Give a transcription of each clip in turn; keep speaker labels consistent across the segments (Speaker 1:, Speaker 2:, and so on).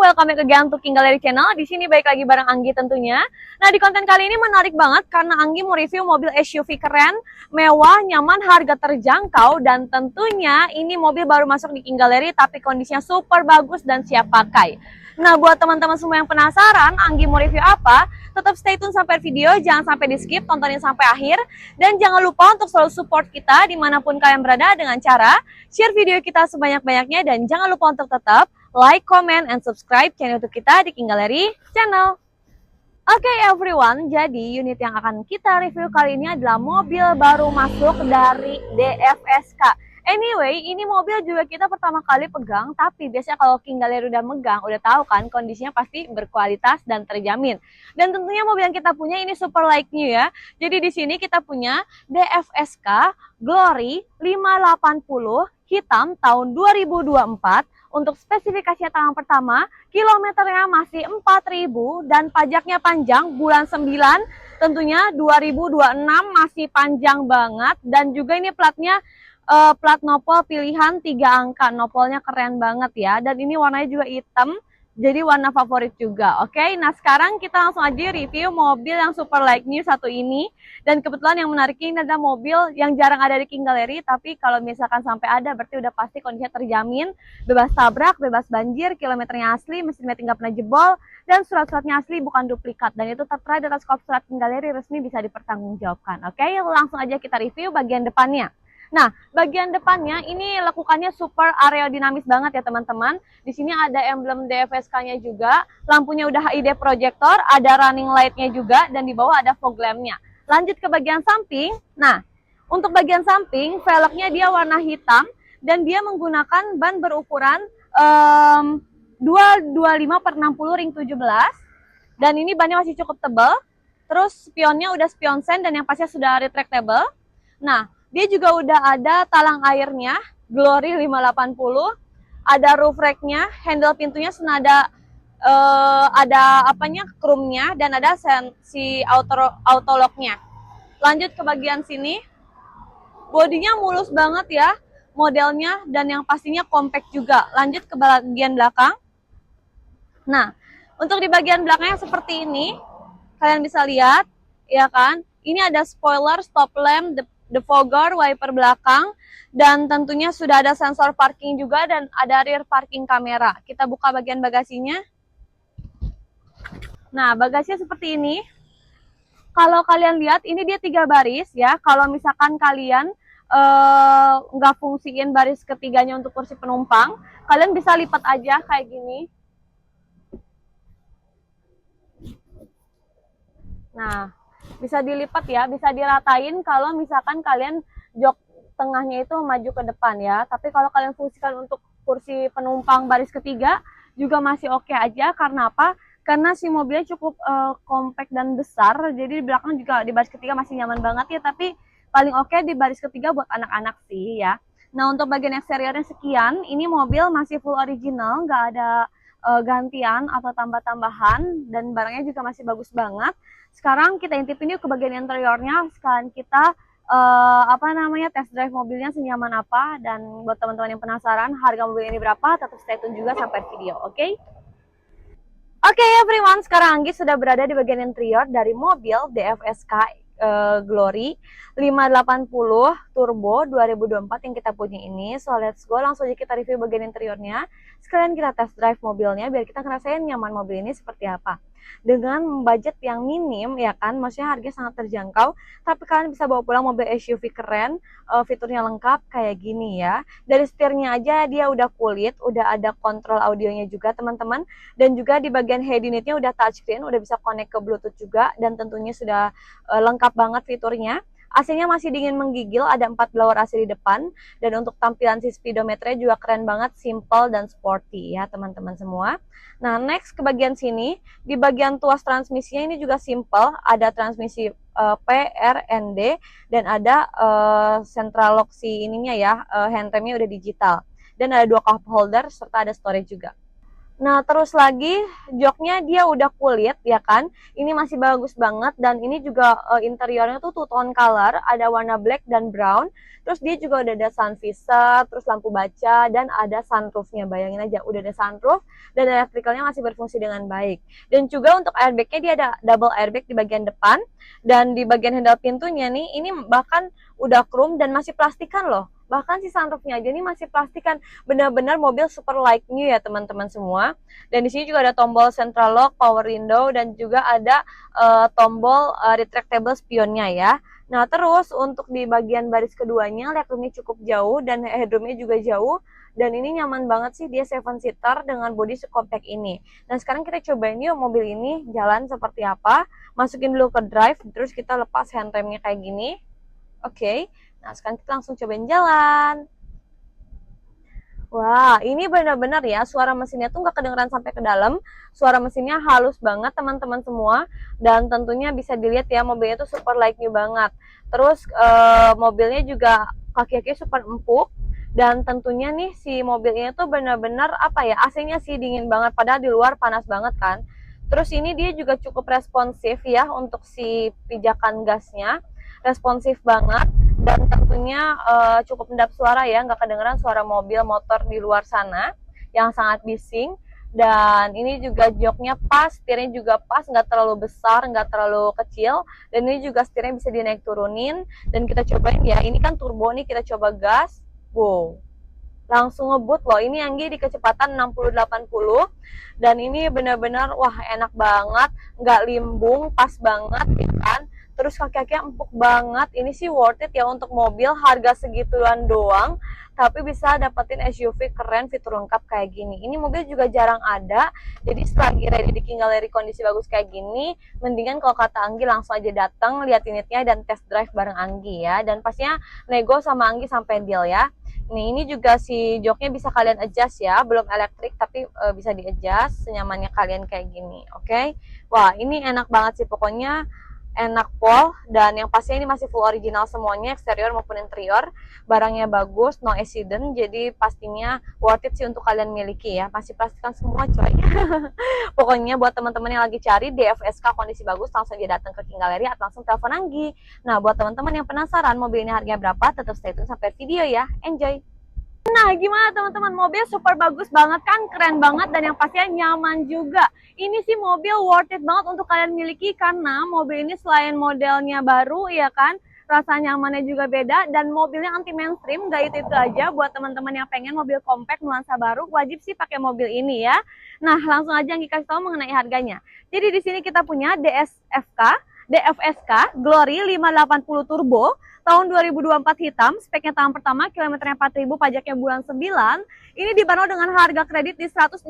Speaker 1: welcome back again to King Gallery Channel. Di sini baik lagi bareng Anggi tentunya. Nah, di konten kali ini menarik banget karena Anggi mau review mobil SUV keren, mewah, nyaman, harga terjangkau, dan tentunya ini mobil baru masuk di King Gallery tapi kondisinya super bagus dan siap pakai. Nah, buat teman-teman semua yang penasaran Anggi mau review apa, tetap stay tune sampai video, jangan sampai di skip, tontonin sampai akhir. Dan jangan lupa untuk selalu support kita dimanapun kalian berada dengan cara share video kita sebanyak-banyaknya. Dan jangan lupa untuk tetap like, comment, and subscribe channel YouTube kita di King Gallery Channel. Oke everyone, jadi unit yang akan kita review kali ini adalah mobil baru masuk dari DFSK. Anyway, ini mobil juga kita pertama kali pegang, tapi biasanya kalau King Gallery udah megang, udah tahu kan kondisinya pasti berkualitas dan terjamin. Dan tentunya mobil yang kita punya ini super like new ya. Jadi di sini kita punya DFSK Glory 580 hitam tahun 2024. Untuk spesifikasinya tahun pertama, kilometernya masih 4.000 dan pajaknya panjang bulan 9, tentunya 2026 masih panjang banget. Dan juga ini platnya plat nopol pilihan 3 angka, nopolnya keren banget ya. Dan ini warnanya juga hitam, jadi warna favorit juga. Oke, nah sekarang kita langsung aja review mobil yang super like new satu ini. Dan kebetulan yang menariknya ini adalah mobil yang jarang ada di King Gallery, tapi kalau misalkan sampai ada berarti udah pasti kondisinya terjamin, bebas tabrak, bebas banjir, kilometernya asli, mesinnya nggak pernah jebol, dan surat-suratnya asli bukan duplikat. Dan itu tertera di atas kop surat King Gallery resmi, bisa dipertanggungjawabkan. Oke, langsung aja kita review bagian depannya. Nah, bagian depannya ini lekukannya super aerodinamis banget ya teman-teman. Di sini ada emblem DFSK-nya juga, lampunya udah HID projector, ada running light-nya juga, dan di bawah ada fog lamp-nya. Lanjut ke bagian samping. Nah, untuk bagian samping, velgnya dia warna hitam, dan dia menggunakan ban berukuran 225/60 ring 17. Dan ini bannya masih cukup tebal. Terus spionnya udah spion sen dan yang pastinya sudah retractable. Nah, dia juga udah ada talang airnya, Glory 580, ada roof rack-nya, handle pintunya senada ada apanya, chrome-nya, dan ada si auto lock-nya. Lanjut ke bagian sini, bodinya mulus banget ya modelnya, dan yang pastinya compact juga. Lanjut ke bagian belakang. Nah, untuk di bagian belakangnya seperti ini, kalian bisa lihat, ya kan? Ini ada spoiler, stop lamp, defogger, wiper belakang, dan tentunya sudah ada sensor parking juga dan ada rear parking kamera. Kita buka bagian bagasinya. Nah, bagasinya seperti ini. Kalau kalian lihat, ini dia 3 baris ya. Kalau misalkan kalian nggak fungsiin baris ketiganya untuk kursi penumpang, kalian bisa lipat aja kayak gini. Nah, bisa dilipat ya, bisa diratain kalau misalkan kalian jok tengahnya itu maju ke depan ya. Tapi kalau kalian fungsikan untuk kursi penumpang baris ketiga juga masih oke aja. Karena apa? Karena si mobilnya cukup compact dan besar, jadi di belakang juga di baris ketiga masih nyaman banget ya. Tapi paling oke di baris ketiga buat anak-anak sih ya. Nah, untuk bagian eksteriornya sekian. Ini mobil masih full original, nggak ada gantian atau tambah-tambahan, dan barangnya juga masih bagus banget. Sekarang kita intipin yuk ke bagian interiornya. Sekarang kita test drive mobilnya senyaman apa. Dan buat teman-teman yang penasaran harga mobil ini berapa, tetap stay tune juga sampai video, oke? Oke everyone, sekarang Anggi sudah berada di bagian interior dari mobil DFSK Glory 580 Turbo 2024 yang kita punya ini. So let's go, langsung aja kita review bagian interiornya. Sekalian kita test drive mobilnya biar kita ngerasain nyaman mobil ini seperti apa. Dengan budget yang minim ya kan, maksudnya harga sangat terjangkau, tapi kalian bisa bawa pulang mobil SUV keren, fiturnya lengkap kayak gini ya. Dari setirnya aja dia udah kulit, udah ada kontrol audionya juga teman-teman, dan juga di bagian head unitnya udah touchscreen, udah bisa connect ke Bluetooth juga, dan tentunya sudah lengkap banget fiturnya. AC-nya masih dingin menggigil, ada 4 blower AC di depan, dan untuk tampilan si speedometernya juga keren banget, simple dan sporty ya teman-teman semua. Nah, next ke bagian sini, di bagian tuas transmisinya ini juga simple, ada transmisi P, R, N, D, dan ada central lock si ininya ya, handremnya udah digital, dan ada 2 cup holder serta ada storage juga. Nah, terus lagi joknya dia udah kulit ya kan. Ini masih bagus banget dan ini juga interiornya tuh two tone color, ada warna black dan brown. Terus dia juga udah ada sun visor, terus lampu baca dan ada sunroofnya. Bayangin aja udah ada sunroof dan elektrikalnya masih berfungsi dengan baik. Dan juga untuk airbagnya dia ada double airbag di bagian depan dan di bagian handle pintunya nih ini bahkan udah chrome dan masih plastikan loh. Bahkan si sunroofnya aja nih masih plastikan, benar-benar mobil super like new ya teman-teman semua. Dan di sini juga ada tombol central lock, power window, dan juga ada tombol retractable spionnya ya. Nah terus untuk di bagian baris keduanya legroomnya cukup jauh dan headroomnya juga jauh. Dan ini nyaman banget sih, dia 7-seater dengan bodi sekompact ini. Nah sekarang kita cobain yuk mobil ini jalan seperti apa. Masukin dulu ke drive, terus kita lepas handremnya kayak gini. Oke, nah sekarang kita langsung cobain jalan. Wah, ini benar-benar ya, suara mesinnya tuh nggak kedengeran sampai ke dalam. Suara mesinnya halus banget teman-teman semua. Dan tentunya bisa dilihat ya, mobilnya tuh super like new banget. Terus mobilnya juga kaki-kaki super empuk. Dan tentunya nih si mobilnya tuh benar-benar apa ya, AC-nya sih dingin banget. Padahal di luar panas banget kan. Terus ini dia juga cukup responsif ya untuk si pijakan gasnya. Responsif banget dan tentunya cukup mendap suara ya, nggak kedengeran suara mobil motor di luar sana yang sangat bising. Dan ini juga joknya pas, setirnya juga pas, nggak terlalu besar, nggak terlalu kecil. Dan ini juga setirnya bisa dinaik turunin. Dan kita cobain ya, ini kan turbo nih, kita coba gas. Wow, langsung ngebut loh. Ini Anggi di kecepatan 60-80 dan ini benar-benar wah enak banget, nggak limbung, pas banget ya kan. Terus kaki-kakinya empuk banget. Ini sih worth it ya untuk mobil harga segituan doang, tapi bisa dapetin SUV keren fitur lengkap kayak gini. Ini mobil juga jarang ada, jadi selagi ready di King Gallery kondisi bagus kayak gini, mendingan kalau kata Anggi langsung aja datang, lihat unitnya dan test drive bareng Anggi ya. Dan pastinya nego sama Anggi sampai deal ya. Nih, ini juga si joknya bisa kalian adjust ya, belum elektrik tapi bisa di adjust senyamannya kalian kayak gini, oke? Wah, ini enak banget sih pokoknya, enak pol, dan yang pastinya ini masih full original semuanya, eksterior maupun interior, barangnya bagus, no accident, jadi pastinya worth it sih untuk kalian miliki ya, masih pastikan semua coy. Pokoknya buat teman-teman yang lagi cari DFSK kondisi bagus, langsung aja datang ke King Gallery atau langsung telepon Anggi. Nah, buat teman-teman yang penasaran mobil ini harganya berapa, tetap stay tune sampai video ya, enjoy! Nah, gimana teman-teman? Mobil super bagus banget kan, keren banget, dan yang pastinya nyaman juga. Ini sih mobil worth it banget untuk kalian miliki karena mobil ini selain modelnya baru ya kan, rasa nyamannya juga beda dan mobilnya anti mainstream. Gak itu aja, buat teman-teman yang pengen mobil compact nuansa baru, wajib sih pakai mobil ini ya. Nah, langsung aja yang kasih tahu mengenai harganya. Jadi di sini kita punya DFSK Glory 580 Turbo tahun 2024 hitam, speknya tahun pertama, kilometernya 4.000, pajaknya bulan 9. Ini dibanderol dengan harga kredit di 165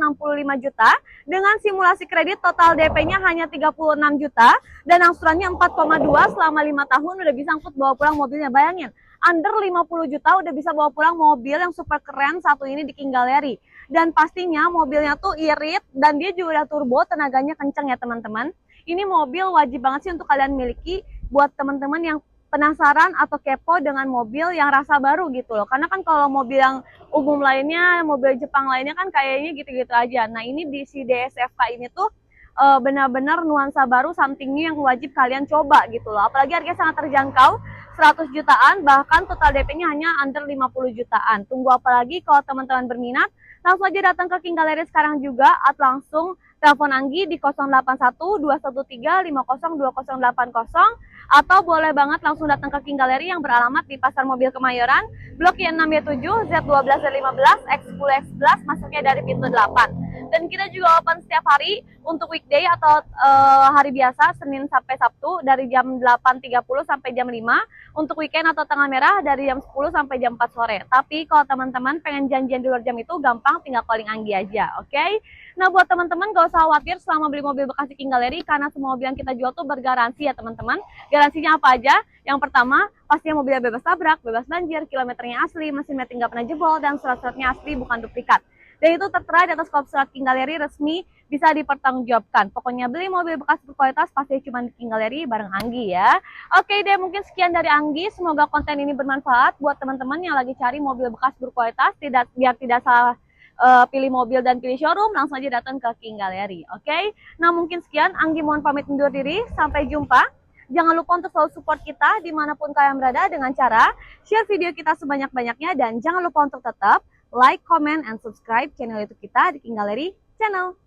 Speaker 1: juta, dengan simulasi kredit total DP-nya hanya 36 juta, dan angsurannya 4,2 selama 5 tahun, udah bisa angkut bawa pulang mobilnya. Bayangin, under 50 juta udah bisa bawa pulang mobil yang super keren satu ini di King Gallery. Dan pastinya mobilnya tuh irit, dan dia juga udah turbo, tenaganya kenceng ya teman-teman. Ini mobil wajib banget sih untuk kalian miliki buat teman-teman yang penasaran atau kepo dengan mobil yang rasa baru gitu loh. Karena kan kalau mobil yang umum lainnya, mobil Jepang lainnya kan kayaknya gitu-gitu aja. Nah ini di si DSFK ini tuh benar-benar nuansa baru, something new yang wajib kalian coba gitu loh. Apalagi harganya sangat terjangkau, 100 jutaan, bahkan total DP-nya hanya under 50 jutaan. Tunggu apa lagi kalau teman-teman berminat, langsung aja datang ke King Gallery sekarang juga atau langsung telepon Anggi di 081 213 502080 atau boleh banget langsung datang ke King Gallery yang beralamat di Pasar Mobil Kemayoran, Blok Y6Y7, Z12 dan 15, X10 X11, masuknya dari pintu 8. Dan kita juga open setiap hari untuk weekday atau hari biasa, Senin sampai Sabtu dari jam 8.30 sampai jam 5. Untuk weekend atau tanggal merah dari jam 10 sampai jam 4 sore. Tapi kalau teman-teman pengen janjian di luar jam itu gampang, tinggal calling Anggi aja, oke? Nah buat teman-teman gak usah khawatir selama beli mobil bekas di King Gallery, karena semua mobil yang kita jual tuh bergaransi ya teman-teman. Garansinya apa aja? Yang pertama, pastinya mobilnya bebas tabrak, bebas banjir, kilometernya asli, mesin meting nggak pernah jebol, dan surat-suratnya asli bukan duplikat. Dan itu tertera di atas kop surat King Gallery resmi, bisa dipertanggungjawabkan. Pokoknya beli mobil bekas berkualitas pasti cuma di King Gallery bareng Anggi ya. Oke deh, mungkin sekian dari Anggi. Semoga konten ini bermanfaat buat teman-teman yang lagi cari mobil bekas berkualitas, biar tidak salah pilih mobil dan pilih showroom, langsung aja datang ke King Gallery. Oke? Nah mungkin sekian, Anggi mohon pamit undur diri. Sampai jumpa. Jangan lupa untuk selalu support kita dimanapun kalian berada dengan cara share video kita sebanyak-banyaknya. Dan jangan lupa untuk tetap like, comment, and subscribe channel YouTube kita di King Gallery Channel.